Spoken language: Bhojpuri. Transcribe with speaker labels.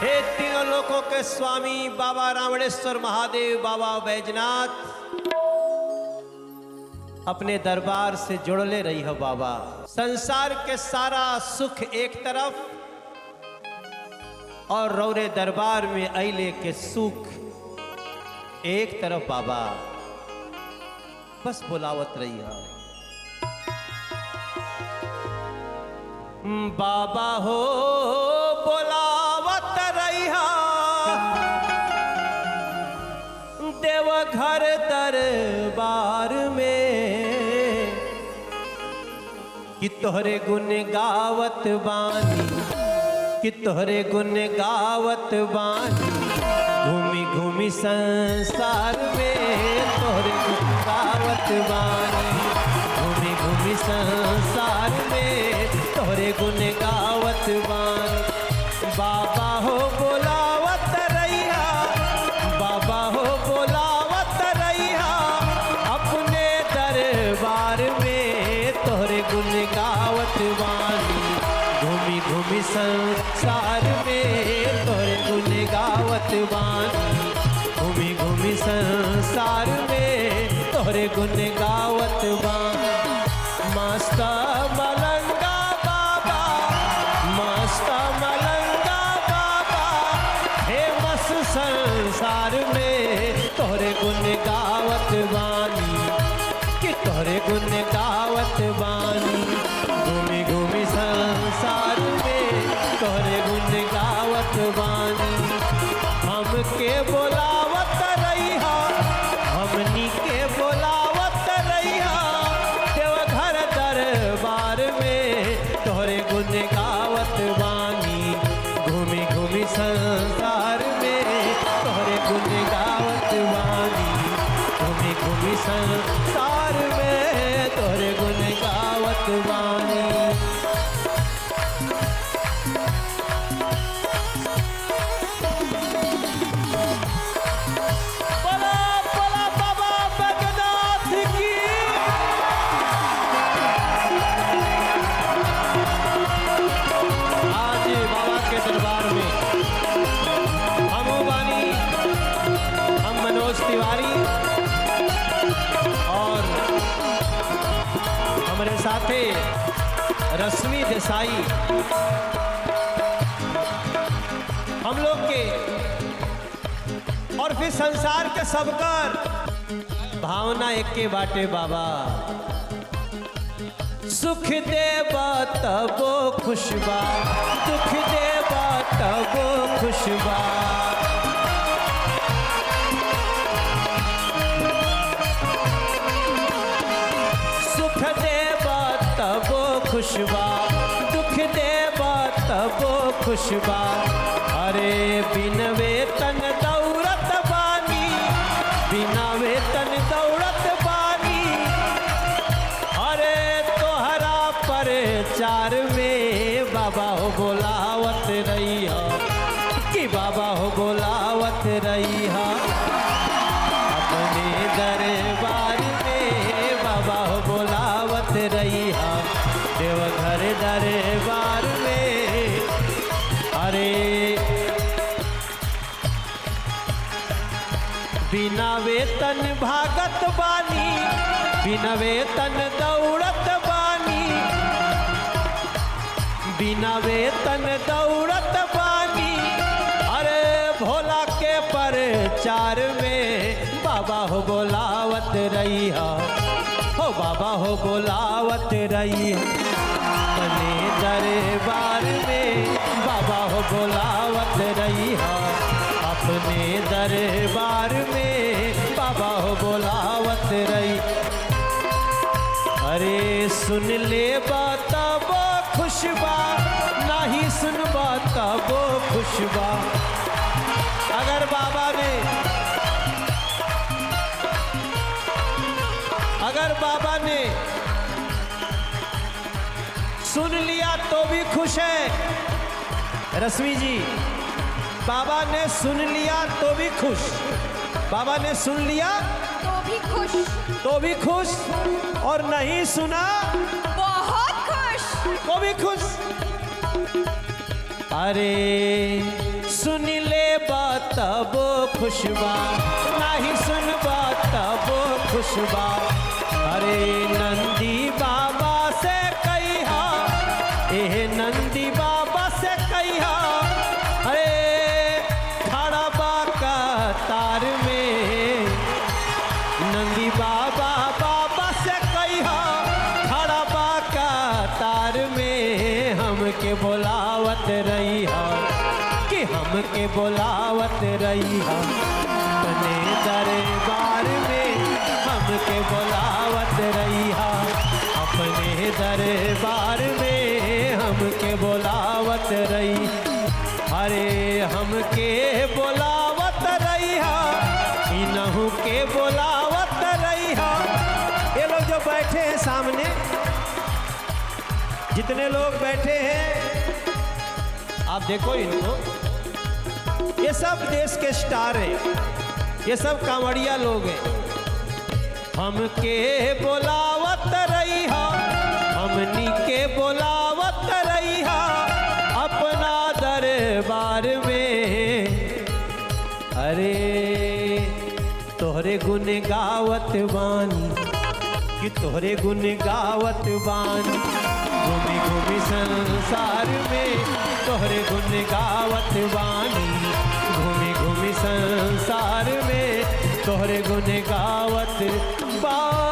Speaker 1: हे तीनों लोकों के स्वामी बाबा रावणेश्वर महादेव, बाबा बैजनाथ, अपने दरबार से जुड़ ले रही हो बाबा। संसार के सारा सुख एक तरफ और रौरे दरबार में अइले के सुख एक तरफ बाबा। बस बुलावत रही हो बाबा हो, बुलावत रही हो देवघर दरबार में कि तोहरे गुण गावत बानी, कि तोहरे गुण गावत बानी घूमी घूमी संसार में। तोहरे गुण गावत बानी घूमी घूमी संसार में, तोहरे गुण गावत बानी। बाबा हो बोलावत रहिया, बाबा हो बोलावत रहिया अपने दरबार में। तोहरे गुण गावत बानी घूमी घूमी संसार में, तोहरे गुण गावत बानी घूमी घूमी संसार में, तोहरे गुण गावत बानी। मस्त मलंगा बाबा, मस्त मलंगा बाबा, फेमस संसार में तोहरे गुण गावत बानी, कि तोहरे गुण गावत बानी घूमी घूमी संसार में, तोहरे गुण गावत बानी। हमके बोलावत रहिया, हमनी के बोलावत रहिया देवघर दरबार में। तोहरे गुण गावत बानी घूमी घूमी संसार में, तोहरे गुण गावत बानी घूमी घूमी संसार में, तोहरे गुण गावत बानी। तिवारी और हमारे साथी रश्मि देसाई, हम लोग के और फिर संसार के सबकर भावना एक के बाटे बाबा। सुख देबा तबो खुशबा, दुख देबा तबो खुशबा। तबो खुशबा, दुख देबा तबो खुशबा। अरे बिन वेतन दौड़त बानी, बिना वेतन दौड़त बानी। अरे तोहरा प्रचार में बाबा हो बोलावत रहिया, कि बाबा हो बोलावत रहिया अपने दरबार में। बाबा हो बोलावत रहिया देवघर दरबार में। अरे बिना वेतन भागत बानी, बिना वेतन दौड़त बानी, बिना वेतन दौड़त बानी। अरे भोला के प्रचार में बाबा हो बोलावत रहिया, हो बाबा हो बोलावत रहिया अपने दरबार में। बाबा हो बोलावत रहिया अपने दरबार में, बाबा हो बोलावत रही। अरे सुन ले तबो खुशबा, नहीं सुनबा तबो खुशबा। अगर बाबा ने, अगर बाबा ने सुन लिया तो भी खुश है रश्मि जी। बाबा ने सुन लिया तो भी खुश, बाबा ने सुन लिया
Speaker 2: तो भी खुश,
Speaker 1: तो भी खुश, और नहीं सुना
Speaker 2: बहुत खुश,
Speaker 1: तो भी खुश। अरे सुन ले तब खुशबा, नहीं सुनबा तब खुशबा। अरे नंदी बाबा से कहिया, ए नंदी बाबा से कहिया, अरे खड़ा बा कतार में। नंदी बाबा बाबा से कहिया, खड़ा बा कतार में। हमके बोलावत रही कि हमके बोलावत रही अपने दरबार में। हमके बोलावत रही अपने दरबार में। हमके बोलावत रही, अरे हमके बोलावत रही इनहू के बोलावत रही। ये लोग जो बैठे हैं सामने, जितने लोग बैठे हैं आप देखो इनको, ये सब देश के स्टार हैं, ये सब कांवड़िया लोग हैं। हमके बोलावत रही हमनी के बोलावत रही अपना दरबार में। अरे तोहरे गुण गावत बानी कि तोहरे गुण गावत बानी। घूमी घूमी संसार में तोहरे गुण गावत बानी। घूमी घूमी संसार में तोहरे गुण गावत बानी।